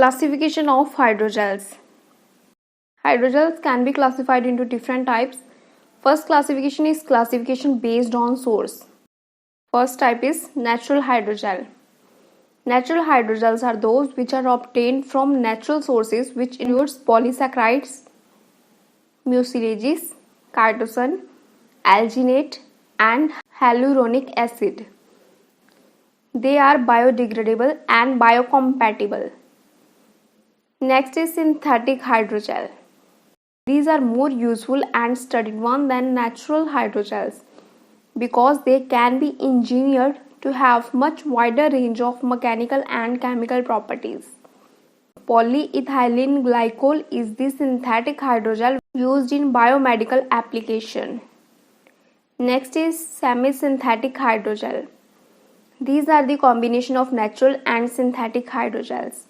Classification of hydrogels. Hydrogels can be classified into different types. First classification is classification based on source. First type is natural hydrogel. Natural hydrogels are those which are obtained from natural sources, which includes polysaccharides, mucilages, chitosan, alginate, and hyaluronic acid. They are biodegradable and biocompatible. Next is synthetic hydrogel. These are more useful and studied one than natural hydrogels because they can be engineered to have much wider range of mechanical and chemical properties. Polyethylene glycol is the synthetic hydrogel used in biomedical application. Next is semi-synthetic hydrogel. These are the combination of natural and synthetic hydrogels.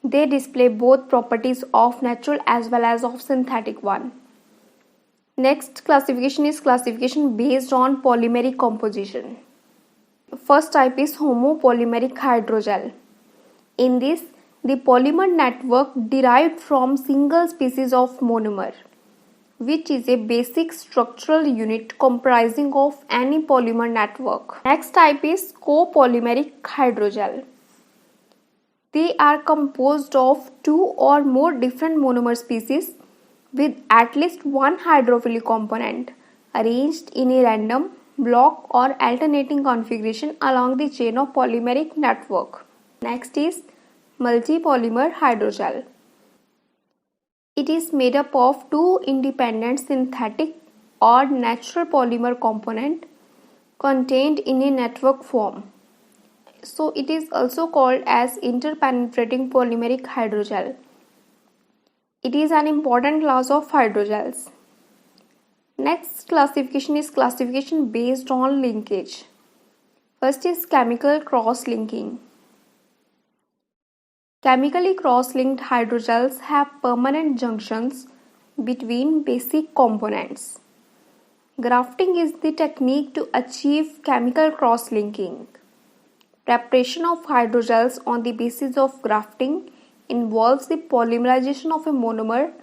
They display both properties of natural as well as of synthetic one. Next classification is classification based on polymeric composition. First type is homopolymeric hydrogel. In this, the polymer network derived from single species of monomer, which is a basic structural unit comprising of any polymer network. Next type is copolymeric hydrogel. They are composed of two or more different monomer species with at least one hydrophilic component arranged in a random, block or alternating configuration along the chain of polymeric network. Next is multipolymer hydrogel. It is made up of two independent synthetic or natural polymer components contained in a network form. So it is also called as interpenetrating polymeric hydrogel. It is an important class of hydrogels. Next classification is classification based on linkage. First is chemical cross-linking. Chemically cross-linked hydrogels have permanent junctions between basic components. Grafting is the technique to achieve chemical cross-linking. Preparation of hydrogels on the basis of grafting involves the polymerization of a monomer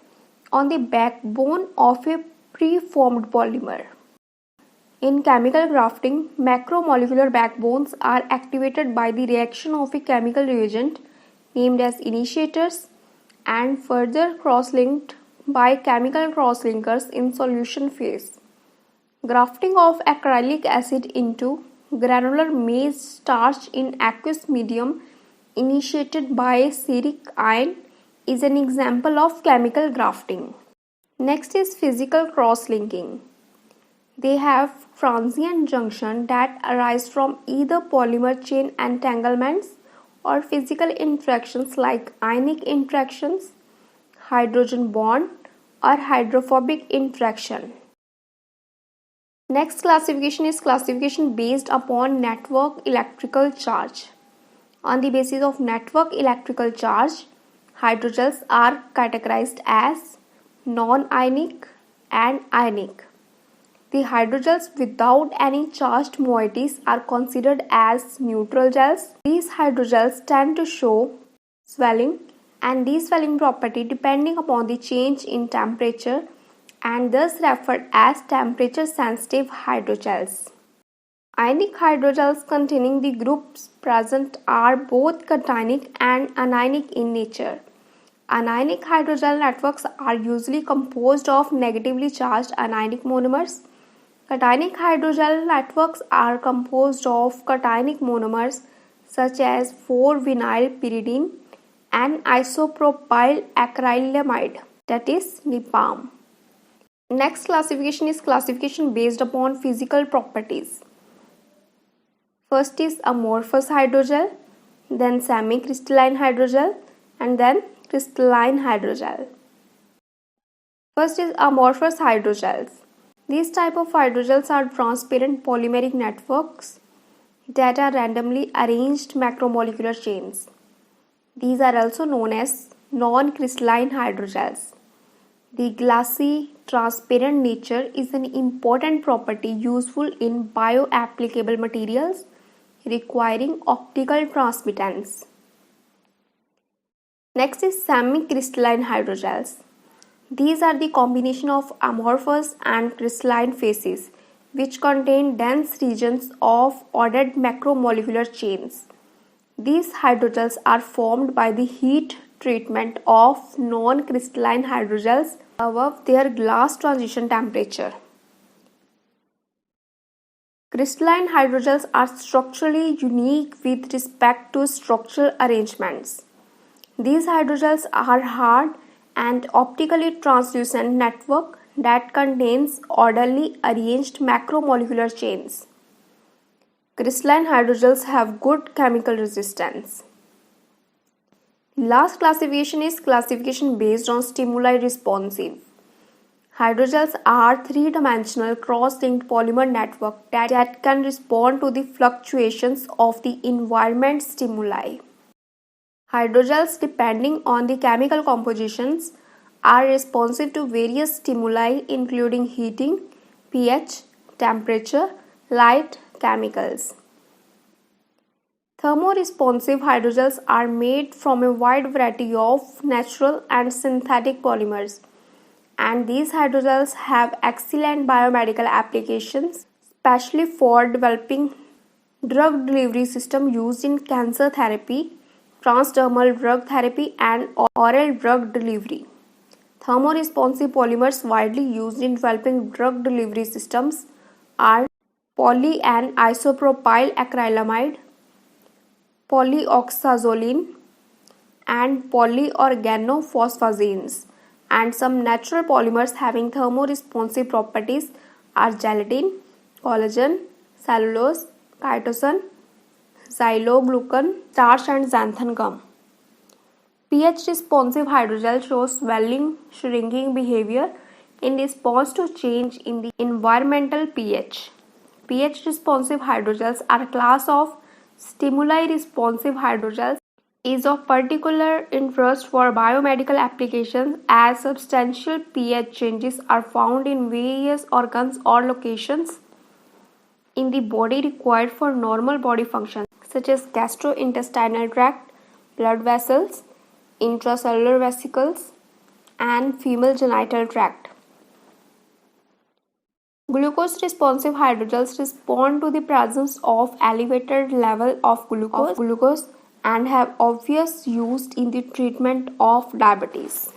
on the backbone of a preformed polymer. In chemical grafting, macromolecular backbones are activated by the reaction of a chemical reagent named as initiators and further cross-linked by chemical cross-linkers in solution phase. Grafting of acrylic acid into granular maize starch in aqueous medium initiated by steric ion is an example of chemical grafting. Next is physical cross-linking. They have transient junction that arise from either polymer chain entanglements or physical interactions like ionic interactions, hydrogen bond, or hydrophobic interaction. Next classification is classification based upon network electrical charge. On the basis of network electrical charge, hydrogels are categorized as non-ionic and ionic. The hydrogels without any charged moieties are considered as neutral gels. These hydrogels tend to show swelling and deswelling property depending upon the change in temperature and thus referred as temperature sensitive hydrogels. Ionic hydrogels containing the groups present are both cationic and anionic in nature. Anionic hydrogel networks are usually composed of negatively charged anionic monomers. Cationic hydrogel networks are composed of cationic monomers such as 4-vinyl-pyridine and isopropyl acrylamide, that is NIPAM. Next classification is classification based upon physical properties. First is amorphous hydrogel, then semi-crystalline hydrogel, and then crystalline hydrogel. First is amorphous hydrogels. These type of hydrogels are transparent polymeric networks that are randomly arranged macromolecular chains. These are also known as non-crystalline hydrogels. The glassy, transparent nature is an important property useful in bioapplicable materials requiring optical transmittance. Next is semi-crystalline hydrogels. These are the combination of amorphous and crystalline phases which contain dense regions of ordered macromolecular chains. These hydrogels are formed by the heat treatment of non-crystalline hydrogels above their glass transition temperature. Crystalline hydrogels are structurally unique with respect to structural arrangements. These hydrogels are hard and optically translucent network that contains orderly arranged macromolecular chains. Crystalline hydrogels have good chemical resistance. Last classification is classification based on stimuli responsive. Hydrogels are three-dimensional cross-linked polymer network that can respond to the fluctuations of the environment stimuli. Hydrogels, depending on the chemical compositions, are responsive to various stimuli including heating, pH, temperature, light, chemicals. Thermoresponsive hydrogels are made from a wide variety of natural and synthetic polymers, and these hydrogels have excellent biomedical applications, especially for developing drug delivery system used in cancer therapy, transdermal drug therapy, and oral drug delivery. Thermoresponsive polymers widely used in developing drug delivery systems are poly and isopropyl acrylamide, polyoxazoline, and polyorganophosphazenes, and some natural polymers having thermoresponsive properties are gelatin, collagen, cellulose, chitosan, xyloglucan, starch, and xanthan gum. pH responsive hydrogel shows swelling, shrinking behavior in response to change in the environmental pH. pH responsive hydrogels are a class of stimuli responsive hydrogels is of particular interest for biomedical applications as substantial pH changes are found in various organs or locations in the body required for normal body functions such as gastrointestinal tract, blood vessels, intracellular vesicles, and female genital tract. Glucose responsive hydrogels respond to the presence of elevated level of glucose and have obvious use in the treatment of diabetes.